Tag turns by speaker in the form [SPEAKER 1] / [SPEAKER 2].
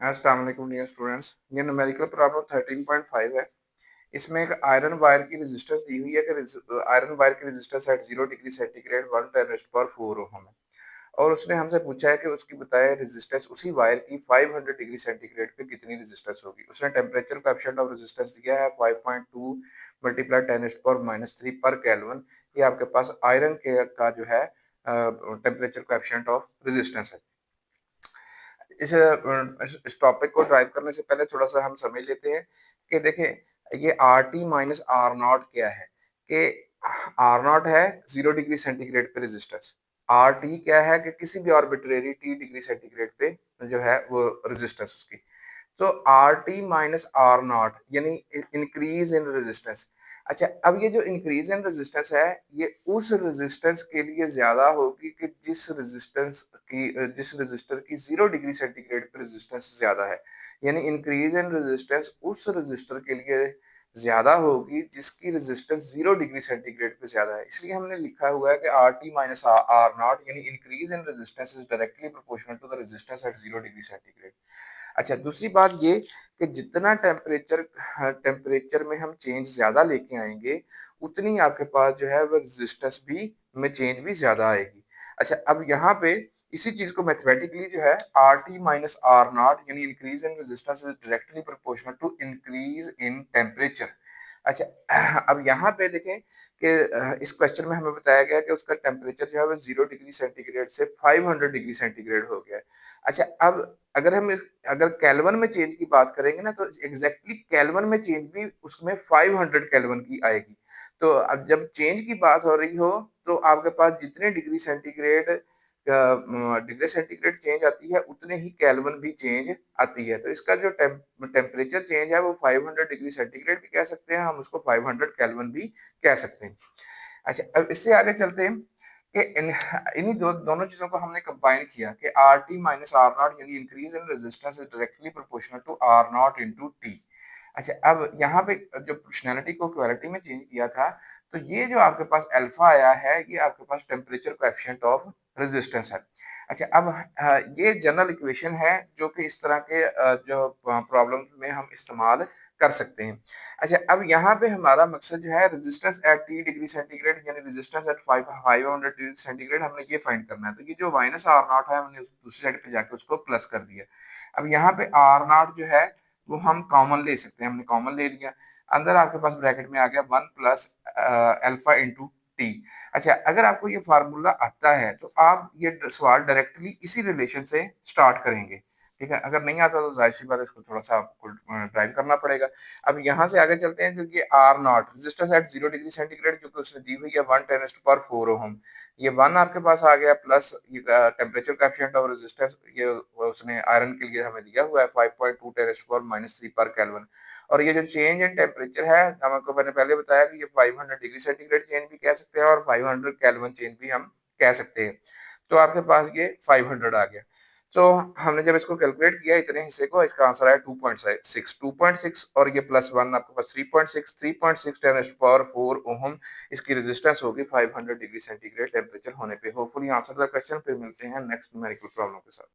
[SPEAKER 1] अस्सलाम वालेकुम dear students. ये न्यूमेरिकल प्रॉब्लम 13.5 है। इसमें एक आयरन वायर की रेजिस्टेंस दी हुई है कि आयरन वायर की resistance at 0 degree centigrade 1 ten raised power 4 ohm है और उसने हमसे पूछा है कि उसकी बताए रेजिस्टेंस उसी वायर की 500 डिग्री सेंटीग्रेड पे कितनी रेजिस्टेंस होगी। उसने टेम्परेचर कोएफिशिएंट ऑफ रेजिस्टेंस दिया है 5.2 मल्टीप्लाई 10 रेज़्ड पावर -3 पर केल्विन। ये आपके पास आयरन के का जो है टेम्परेचर कोएफिशिएंट ऑफ रेजिस्टेंस है। इस टॉपिक को ड्राइव करने से पहले थोड़ा-सा हम समझ लेते हैं कि देखें ये RT माइनस R नॉट क्या है कि R नॉट है 0 डिग्री सेंटीग्रेड पे रेजिस्टेंस। RT क्या है कि किसी भी आर्बिट्रेरी T डिग्री सेंटीग्रेड पे जो है वो रेजिस्टेंस उसकी। तो RT माइनस R नॉट यानी इंक्रीज इन रेजिस्टेंस। अच्छा, अब ये जो इंक्रीज इन रेजिस्टेंस है ये उस रेजिस्टेंस के लिए ज्यादा होगी कि जिस रेजिस्टर की 0 डिग्री सेंटीग्रेड पे रेजिस्टेंस ज्यादा है। यानी इंक्रीज इन रेजिस्टेंस उस रेजिस्टर के लिए ज्यादा होगी जिसकी रेजिस्टेंस 0 डिग्री सेंटीग्रेड पे ज्यादा है। इसलिए हमने लिखा हुआ है कि RT माइनस R नॉट यानी increase in resistance is directly proportional to the resistance at 0 degree centigrade. अच्छा, दूसरी बात ये कि जितना टेम्परेचर में हम चेंज ज़्यादा लेके आएँगे, उतनी आपके पास जो है वो रेजिस्टेंस भी में चेंज भी ज़्यादा आएगी। अच्छा, अब यहाँ पे इसी चीज़ को मैथमेटिकली जो है RT माइनस R नॉट यानी increase in resistance is directly proportional to increase in temperature. अच्छा, अब यहाँ पे देखें कि इस क्वेश्चन में हमें बताया गया है कि उसका टेम्परेचर जो है वो 0 डिग्री सेंटीग्रेड से 500 डिग्री सेंटीग्रेड हो गया है। अच्छा, अब अगर केल्विन में चेंज की बात करेंगे ना तो एग्जैक्टली केल्विन में चेंज भी उसमें 500 केल्विन की आएगी। तो अब जब चेंज की बात हो रही हो तो आपके पास जितने डिग्री सेंटीग्रेड चेंज आती है उतने ही केल्विन भी चेंज आती है। तो इसका जो टेम्परेचर चेंज है वो 500 डिग्री सेंटीग्रेड भी कह सकते हैं, हम उसको 500 केल्विन भी कह सकते हैं। अच्छा, अब इससे आगे चलते हैं कि इन्हीं दोनों चीजों को हमने कंबाइन किया कि RT माइनस R नॉट यानी increase in resistance is directly proportional to R naught into T। अच्छा, अब यहाँ पे जो प्रोपोर्शनैलिटी को इक्वालिटी में चेंज किया था तो ये जो आपके पास अल्फा आया है ये आपके पास टेम्परेचर कोएफिशिएंट ऑफ रेजिस्टेंस है। अच्छा, अब ये जनरल इक्वेशन है जो कि इस तरह के जो प्रॉब्लम में हम इस्तेमाल कर सकते हैं। अच्छा, अब यहाँ पे हमारा मकसद जो है resistance at T degree centigrade यानी रेजिस्टेंस एट 500 डिग्री सेंटीग्रेड हमने ये फाइंड करना है। तो ये जो माइनस आर नॉट है हमने दूसरी साइड पे जाके उसको प्लस कर दिया। अब यहाँ पे आर नॉट जो है वो हम कॉमन ले सकते हैं, हमने कॉमन ले लिया। अंदर आपके पास ब्रैकेट में आ गया 1 प्लस अल्फा इंटू टी। अच्छा, अगर आपको ये फार्मूला आता है तो आप ये सवाल डायरेक्टली इसी रिलेशन से स्टार्ट करेंगे। ठीक है, अगर नहीं आता तो जाहिर सी बात है इसको थोड़ा सा आपको ड्राइव करना पड़ेगा। अब यहाँ से आगे चलते हैं जो कि R naught resistance at 0 degree centigrade जो कि उसने दी हुई है 1 टेन टू पावर 4 ओहम। ये 1 आपके पास आ गया प्लस ये टेम्परेचर कोएफिशिएंट ऑफ रेजिस्टेंस ये उसने आयरन के लिए हमें दिया हुआ है 5.2 टेन टू पावर -3 पर केल्विन। और ये जो चेंज इन टेम्परेचर है हमको मैंने पहले बताया कि ये 500 डिग्री सेंटीग्रेड चेंज भी कह सकते हैं और 500 केल्विन चेंज भी हम कह सकते हैं। तो आपके पास ये 500 आ गया। तो हमने जब इसको कैलकुलेट किया इतने हिस्से को, इसका आंसर आया 2.6 और ये +1 आपके पास 3.6 10 टू पावर 4 ओहम इसकी रेजिस्टेंस होगी 500 डिग्री सेंटीग्रेड टेम्परेचर होने पे। Hopefully answer the question. फिर मिलते हैं नेक्स्ट न्यूमेरिकल प्रॉब्लम के साथ।